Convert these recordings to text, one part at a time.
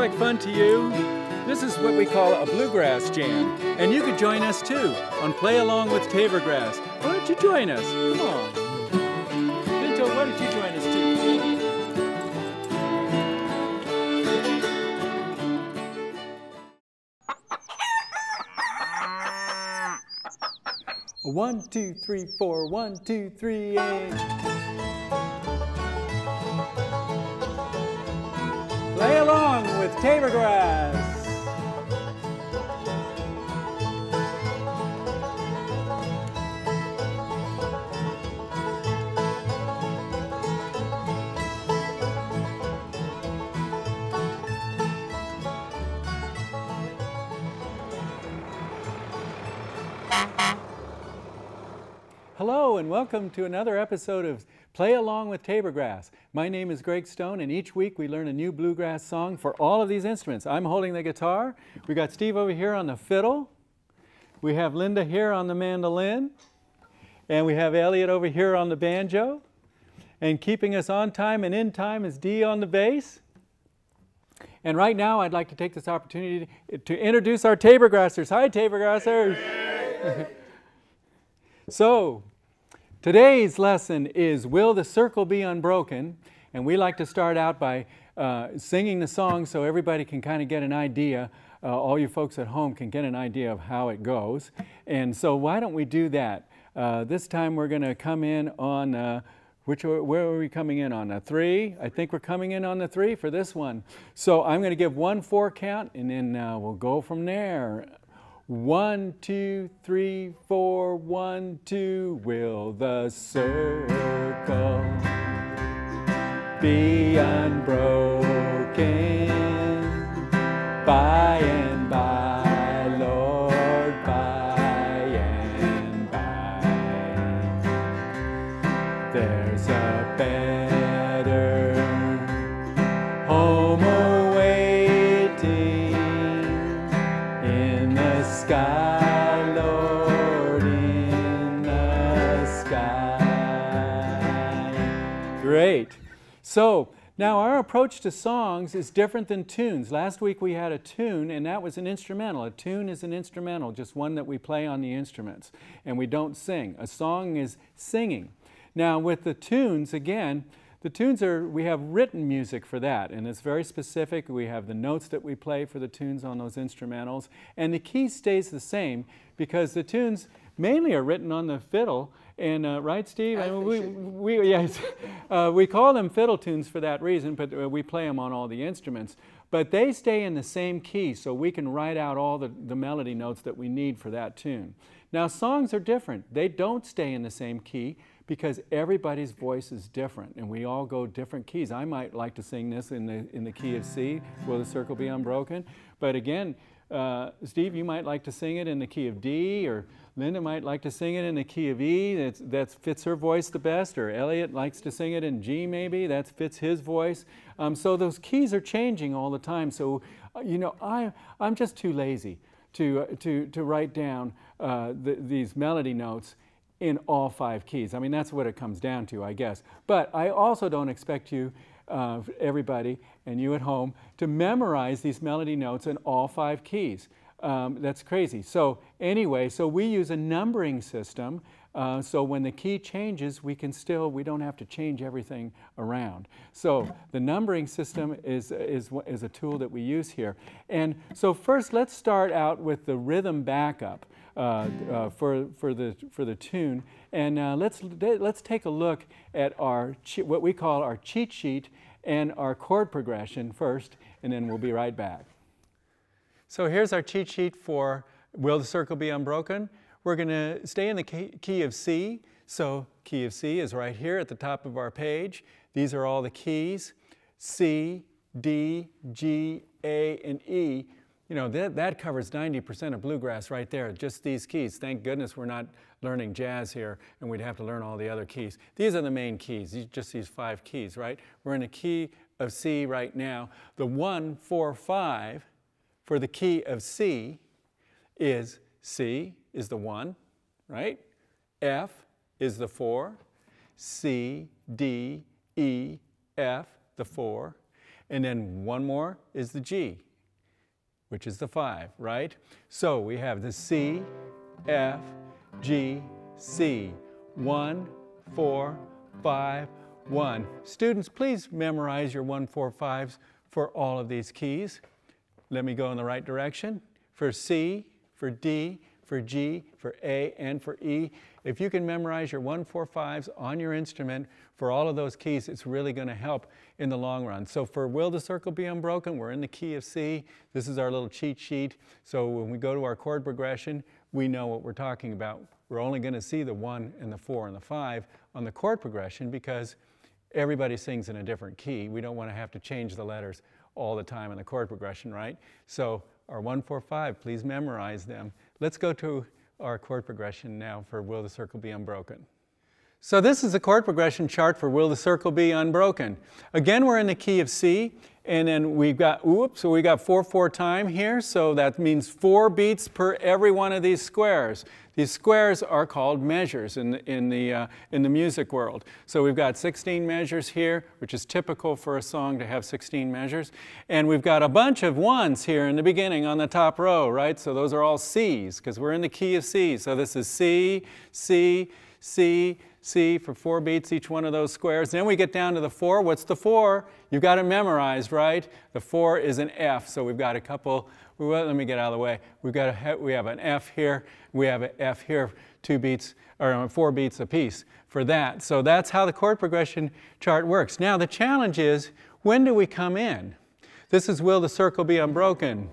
like fun to you? This is what we call a bluegrass jam, and you could join us too on Play Along with Taborgrass. Why don't you join us? Come on. Pinto, why don't you join us too? 1, 2, 3, 4, 1, 2, 3, 8. Play along with Taborgrass. Hello and welcome to another episode of Play Along with Taborgrass. My name is Greg Stone, and each week we learn a new bluegrass song for all of these instruments. I'm holding the guitar. We got Steve over here on the fiddle. We have Linda here on the mandolin. And we have Elliot over here on the banjo. And keeping us on time and in time is Dee on the bass. And right now I'd like to take this opportunity to introduce our Taborgrassers. Hi, Taborgrassers! So, today's lesson is Will the Circle Be Unbroken? And we like to start out by singing the song so everybody can kind of get an idea, all you folks at home can get an idea of how it goes. And so why don't we do that? This time we're going to come in on, where are we coming in on? A 3? I think we're coming in on the 3 for this one. So I'm going to give 1 4 count and then we'll go from there. 1, 2, 3, 4, 1, 2. Will the circle be unbroken by and by, Lord, by and by? There's a better home awaiting in the sky, Lord, in the sky. Great. So now our approach to songs is different than tunes. Last week we had a tune, and that was an instrumental. A tune is an instrumental, just one that we play on the instruments, and we don't sing. A song is singing. Now with the tunes, again, the tunes we have written music for that, and it's very specific. We have the notes that we play for the tunes on those instrumentals, and the key stays the same because the tunes mainly are written on the fiddle. And right, Steve? Yes, we call them fiddle tunes for that reason, but we play them on all the instruments. But they stay in the same key, so we can write out all the melody notes that we need for that tune. Now, songs are different. They don't stay in the same key because everybody's voice is different, and we all go different keys. I might like to sing this in the key of C, Will the Circle Be Unbroken? But again, Steve, you might like to sing it in the key of D, or Linda might like to sing it in the key of E, that fits her voice the best, or Elliot likes to sing it in G maybe, that fits his voice. So those keys are changing all the time. So, you know, I'm just too lazy to write down these melody notes in all 5 keys. I mean, that's what it comes down to, I guess. But I also don't expect you, everybody, and you at home, to memorize these melody notes in all 5 keys. That's crazy. So anyway, so we use a numbering system, so when the key changes, we don't have to change everything around. So the numbering system is a tool that we use here. And so first, let's start out with the rhythm backup for the tune, and let's take a look at what we call our cheat sheet and our chord progression first, and then we'll be right back. So here's our cheat sheet for Will the Circle Be Unbroken? We're going to stay in the key of C. So key of C is right here at the top of our page. These are all the keys: C, D, G, A, and E. You know, that covers 90% of bluegrass right there, just these keys. Thank goodness we're not learning jazz here, and we'd have to learn all the other keys. These are the main keys, just these 5 keys, right? We're in the key of C right now. The 1, 4, 5 for the key of C is the 1, right? F is the 4, C, D, E, F, the 4. and then one more is the G, which is the 5, right? So we have the C, F, G, C, 1, 4, 5, 1. Students, please memorize your 1, 4, 5s for all of these keys. Let me go in the right direction. For C, for D, for G, for A, and for E. If you can memorize your 1, 4, 5s on your instrument for all of those keys, it's really going to help in the long run. So for Will the Circle Be Unbroken, we're in the key of C. This is our little cheat sheet. So when we go to our chord progression, we know what we're talking about. We're only going to see the 1 and the 4 and the 5 on the chord progression because everybody sings in a different key. We don't want to have to change the letters all the time in the chord progression, right? So our 1, 4, 5, please memorize them. Let's go to our chord progression now for Will the Circle Be Unbroken. So this is the chord progression chart for Will the Circle Be Unbroken. Again, we're in the key of C, and then we've got, so we got 4/4 time here, so that means 4 beats per every one of these squares. These squares are called measures in the music world. So we've got 16 measures here, which is typical for a song to have 16 measures. And we've got a bunch of 1s here in the beginning on the top row, right? So those are all C's, because we're in the key of C. So this is C, C, C, C for 4 beats each one of those squares. Then we get down to the 4. What's the 4? You've got it memorized, right? The 4 is an F. So we've got a couple, well, let me get out of the way. We have an F here. We have an F here, 2 beats, or 4 beats apiece for that. So that's how the chord progression chart works. Now the challenge is, when do we come in? This is Will the Circle Be Unbroken.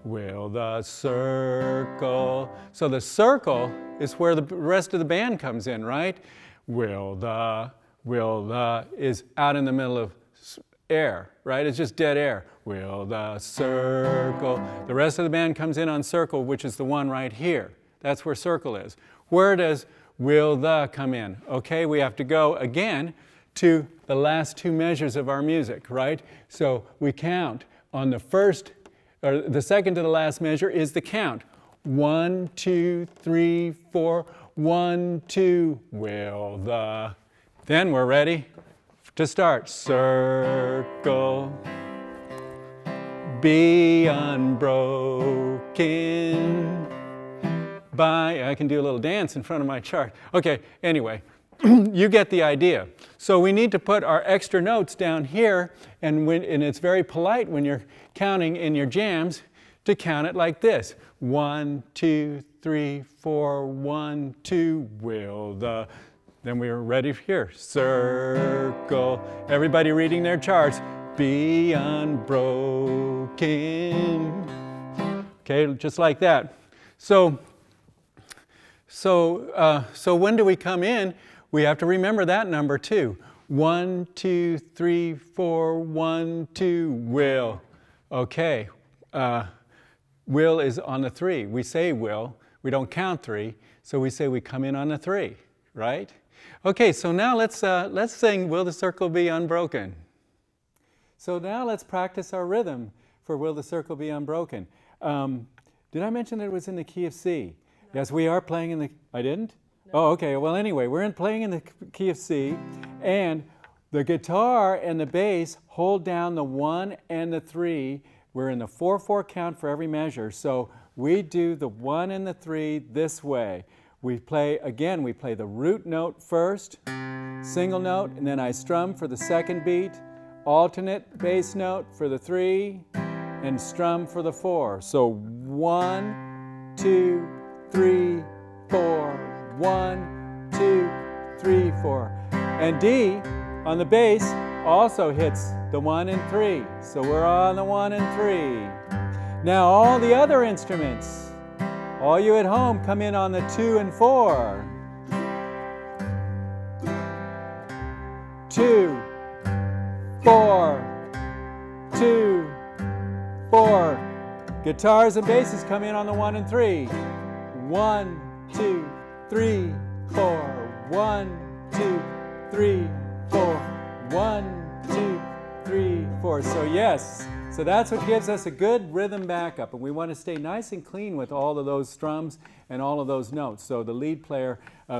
Will the circle. So the circle is where the rest of the band comes in, right? Will the is out in the middle of air, right? It's just dead air. Will the circle. The rest of the band comes in on circle, which is the one right here. That's where circle is. Where does will the come in? Okay, we have to go again to the last 2 measures of our music, right? So we count on the first, or the second to the last measure is the count. 1, 2, 3, 4, 1, 2, will the. Then we're ready to start. Circle be unbroken by, I can do a little dance in front of my chart. Okay, anyway, you get the idea. So we need to put our extra notes down here, and it's very polite when you're counting in your jams to count it like this. 1, 2, 3, 4, 1, 2, will the. Then we're ready here. Circle. Everybody reading their charts. Be unbroken. Okay, just like that. So when do we come in? We have to remember that number too. 1, 2, 3, 4, 1, 2, will. Okay, will is on the 3. We say will. We don't count 3, so we say we come in on the 3, right? Okay, so now let's sing Will the Circle Be Unbroken. So now let's practice our rhythm for Will the Circle Be Unbroken. Did I mention that it was in the key of C? No. Yes, we are playing in the, I didn't? No. Oh, okay, well anyway, we're playing in the key of C, and the guitar and the bass hold down the 1 and the 3. We're in the 4/4 count for every measure, so we do the 1 and the 3 this way. We play the root note first, single note, and then I strum for the second beat, alternate bass note for the 3, and strum for the 4. So 1, 2, 3, 4, 1, 2, 3, 4. And D on the bass also hits the 1 and 3. So we're on the 1 and 3. Now all the other instruments, all you at home, come in on the 2 and 4. 2, 4, 2, 4. Guitars and basses come in on the 1 and 3. 1, 2, 3, 4. 1, 2, 3, 4. 1, 2, 3, 4. So yes. So that's what gives us a good rhythm backup, and we want to stay nice and clean with all of those strums and all of those notes. So the lead player,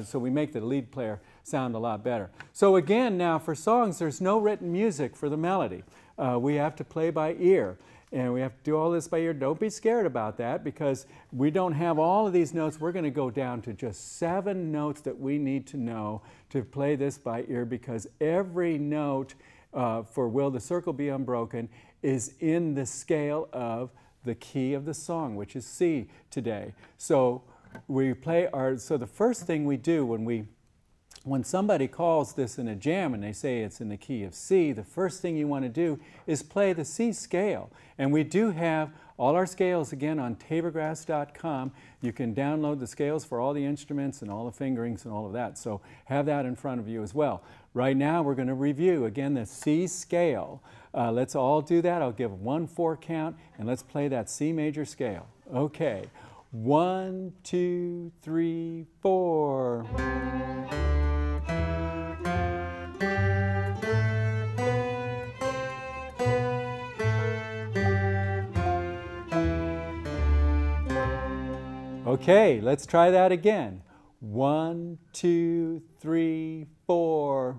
so we make the lead player sound a lot better. So again, now for songs, there's no written music for the melody. We have to play by ear. And we have to do all this by ear. Don't be scared about that because we don't have all of these notes. We're going to go down to just 7 notes that we need to know to play this by ear because every note for Will the Circle Be Unbroken is in the scale of the key of the song, which is C today. So we play so the first thing we do when somebody calls this in a jam and they say it's in the key of C, the first thing you want to do is play the C scale. And we do have all our scales again on Taborgrass.com. You can download the scales for all the instruments and all the fingerings and all of that. So have that in front of you as well. Right now we're going to review again the C scale. Let's all do that. I'll give 1-4 count and let's play that C major scale. Okay. 1, 2, 3, 4. Okay, let's try that again. 1, 2, 3, 4.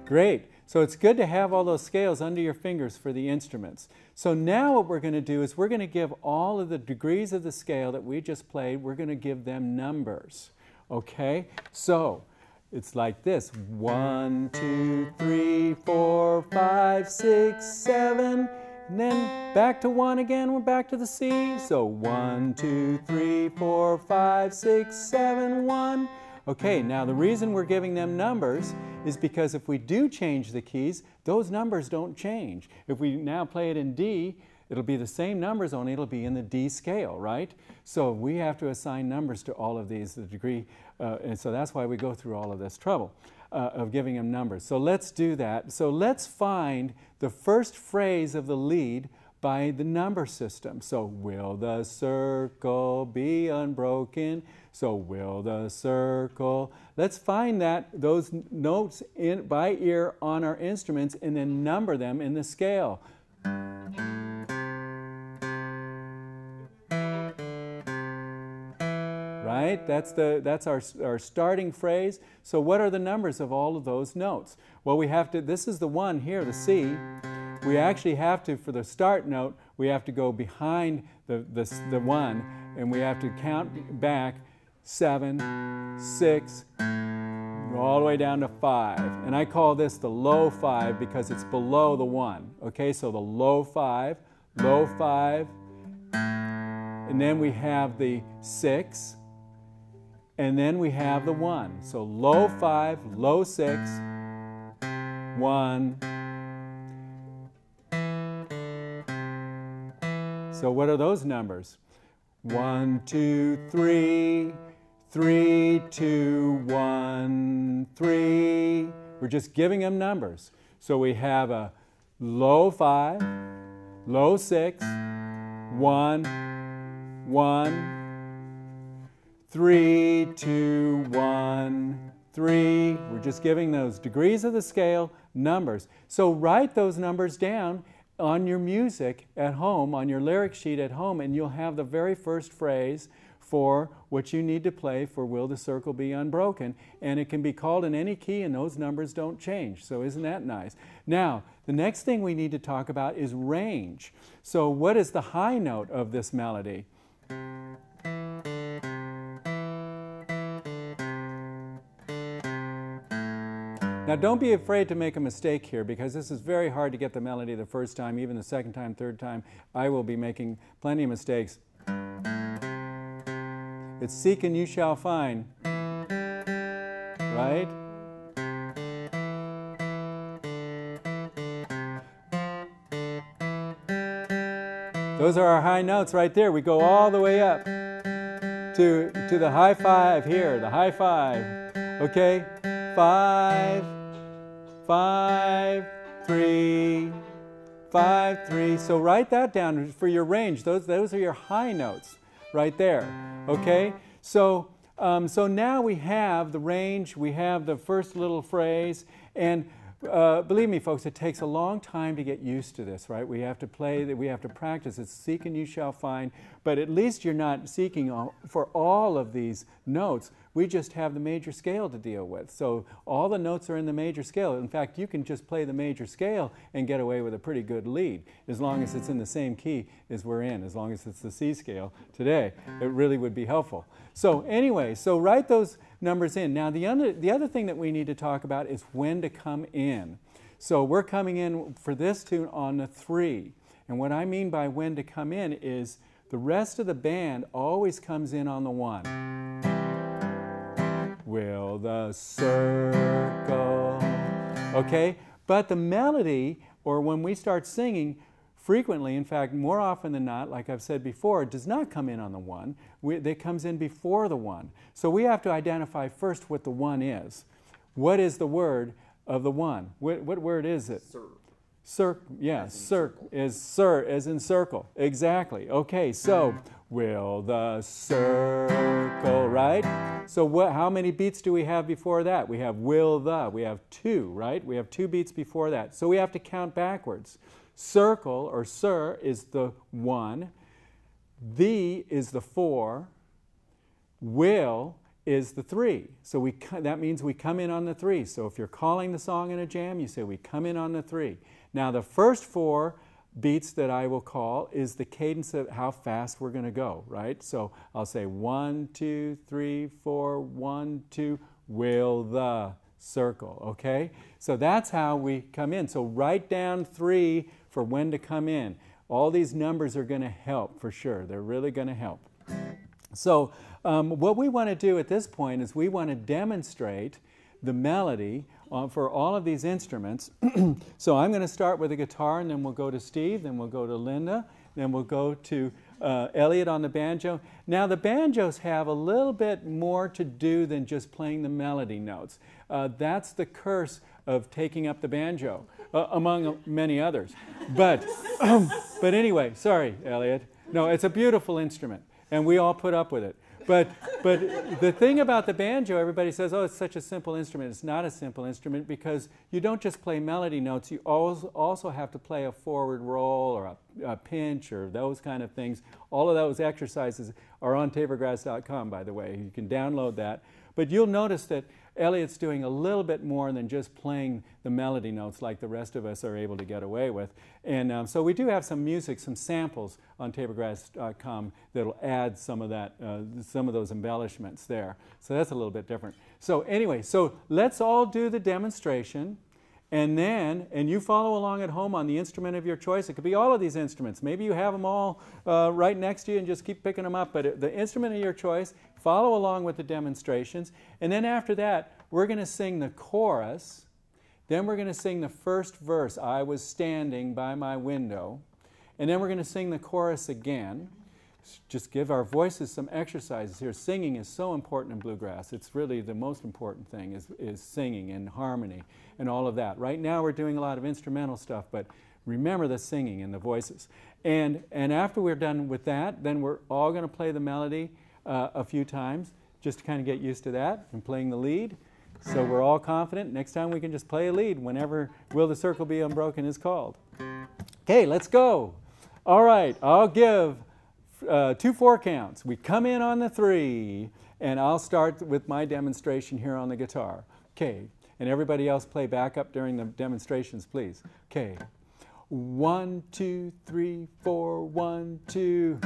Great. So it's good to have all those scales under your fingers for the instruments. So now what we're going to do is we're going to give all of the degrees of the scale that we just played, we're going to give them numbers. Okay? So it's like this. 1, 2, 3, 4, 5, 6, 7. And then back to 1 again, we're back to the C. So 1, 2, 3, 4, 5, 6, 7, 1. Okay, now the reason we're giving them numbers is because if we do change the keys, those numbers don't change. If we now play it in D, it'll be the same numbers, only it'll be in the D scale, right? So we have to assign numbers to all of these, the degree, and so that's why we go through all of this trouble of giving them numbers. So let's do that. So let's find the first phrase of the lead by the number system. So will the circle be unbroken? So will the circle. Let's find those notes by ear on our instruments and then number them in the scale. Right? That's our starting phrase. So what are the numbers of all of those notes? Well, we have to, this is the one here, the C. We actually have to, for the start note, we have to go behind the 1 and we have to count back 7, 6, all the way down to 5. And I call this the low 5 because it's below the 1. Okay, so the low 5, and then we have the 6, and then we have the 1. So low 5, low 6, 1. So what are those numbers? 1, 2, 3, 3, 2, 1, 3. We're just giving them numbers. So we have a low 5, low 6, 1, 1, 3, 2, 1, 3. We're just giving those degrees of the scale numbers. So write those numbers down on your music at home, on your lyric sheet at home, and you'll have the very first phrase for what you need to play for Will the Circle Be Unbroken, and it can be called in any key and those numbers don't change. So isn't that nice? Now, the next thing we need to talk about is range. So what is the high note of this melody? Now don't be afraid to make a mistake here because this is very hard to get the melody the first time, even the second time, third time. I will be making plenty of mistakes. It's seek and you shall find, right? Those are our high notes right there. We go all the way up to the high 5 here, the high 5, okay? 5, 5, 3, 5, 3. So write that down for your range. Those are your high notes right there. Okay? So now we have the range, we have the first little phrase, and believe me, folks, it takes a long time to get used to this, right? We have to play, we have to practice. It's seek and you shall find. But at least you're not seeking for all of these notes. We just have the major scale to deal with. So all the notes are in the major scale. In fact, you can just play the major scale and get away with a pretty good lead, as long as it's in the same key as we're in, as long as it's the C scale today. It really would be helpful. So anyway, so write those numbers in. Now the other thing that we need to talk about is when to come in. So we're coming in for this tune on the 3. And what I mean by when to come in is the rest of the band always comes in on the 1. Will the circle, okay? But the melody, or when we start singing, frequently, in fact, more often than not, like I've said before, it does not come in on the 1. It comes in before the 1. So we have to identify first what the 1 is. What is the word of the 1? What word is it? Sir. Yes, sir is sir as in circle. Exactly. Okay, so will the circle, right? So how many beats do we have before that? We have will the. We have 2, right? We have 2 beats before that. So we have to count backwards. Circle, or sir, is the 1. The is the 4. Will is the 3. So that means we come in on the 3. So if you're calling the song in a jam, you say we come in on the 3. Now the first 4 beats that I will call is the cadence of how fast we're going to go, right? So I'll say 1, 2, 3, 4, 1, 2, will the circle, okay? So that's how we come in. So write down 3 for when to come in. All these numbers are going to help for sure. They're really going to help. So what we want to do at this point is we want to demonstrate the melody for all of these instruments. So I'm going to start with the guitar, and then we'll go to Steve, then we'll go to Linda, then we'll go to Elliot on the banjo. Now the banjos have a little bit more to do than just playing the melody notes. That's the curse of taking up the banjo, among many others. But anyway, sorry, Elliot. No, it's a beautiful instrument, and we all put up with it. But the thing about the banjo, everybody says, oh, it's such a simple instrument. It's not a simple instrument because you don't just play melody notes. You also have to play a forward roll or a pinch or those kind of things. All of those exercises are on Taborgrass.com, by the way. You can download that. But you'll notice that Elliot's doing a little bit more than just playing the melody notes like the rest of us are able to get away with. And so we do have some music, some samples on Taborgrass.com that'll add some of that, some of those embellishments there. So that's a little bit different. So anyway, so let's all do the demonstration. And you follow along at home on the instrument of your choice. It could be all of these instruments. Maybe you have them all right next to you and just keep picking them up. But the instrument of your choice, follow along with the demonstrations. And then after that, we're going to sing the chorus. Then we're going to sing the first verse, I was standing by my window. And then we're going to sing the chorus again. Just give our voices some exercises here. Singing is so important in bluegrass. It's really the most important thing is singing and harmony and all of that. Right now we're doing a lot of instrumental stuff, but remember the singing and the voices. And after we're done with that, then we're all going to play the melody a few times just to kind of get used to that and playing the lead. So we're all confident. Next time we can just play a lead whenever Will the Circle Be Unbroken is called. Okay, let's go. All right, I'll give 2 4 counts. We come in on the 3, and I'll start with my demonstration here on the guitar. Okay, and everybody else play backup during the demonstrations, please. Okay, 1, 2, 3, 4, 1, 2.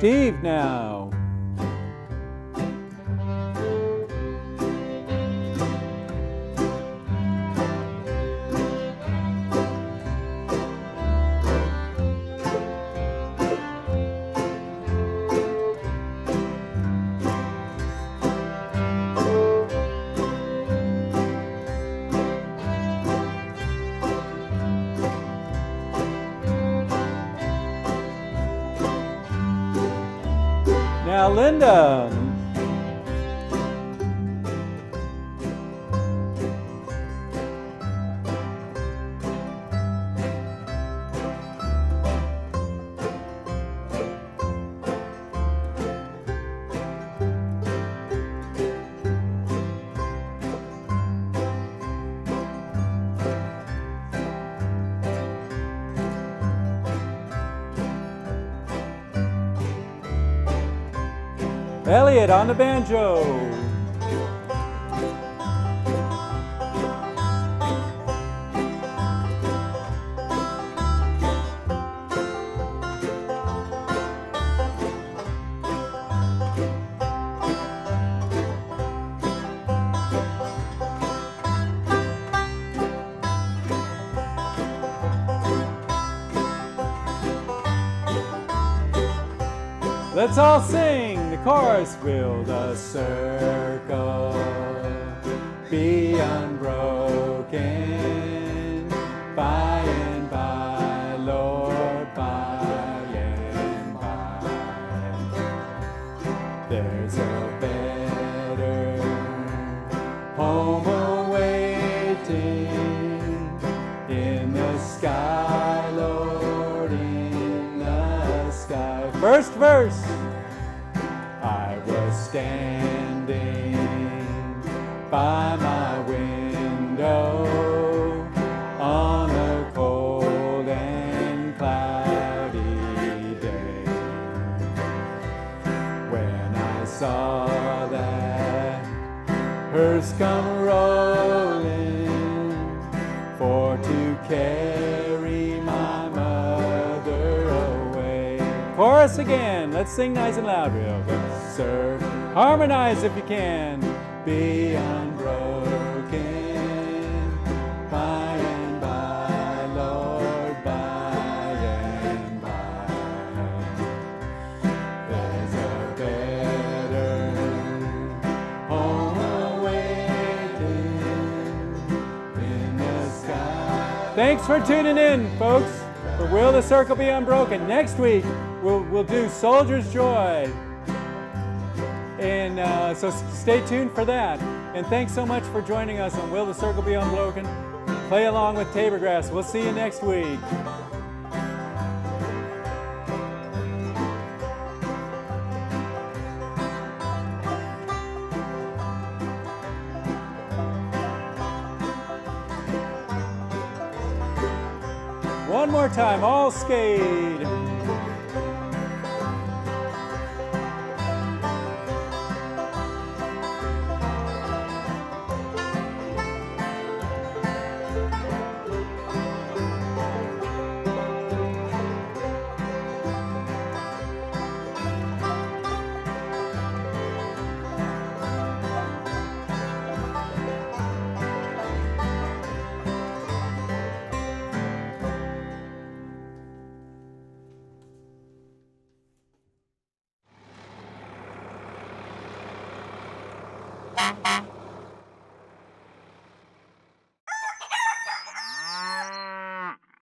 Steve now. Linda. Elliot on the banjo. Let's all sing the chorus. Will the circle be unbroken by and by, Lord, by and by? There's a better home awaiting in the sky, Lord, in the sky. First verse. I was standing by my window on a cold and cloudy day when I saw that hearse come rolling for to carry my mother away. Chorus again. Let's sing nice and loud, real good. Sir, harmonize if you can. Be unbroken by and by, Lord, by and by. There's a better home awaiting in the sky. Thanks for tuning in, folks, for Will the Circle Be Unbroken. Next week, we'll do Soldier's Joy. And so stay tuned for that. And thanks so much for joining us on Will the Circle Be Unbroken? Play along with Taborgrass. We'll see you next week. One more time, all skate.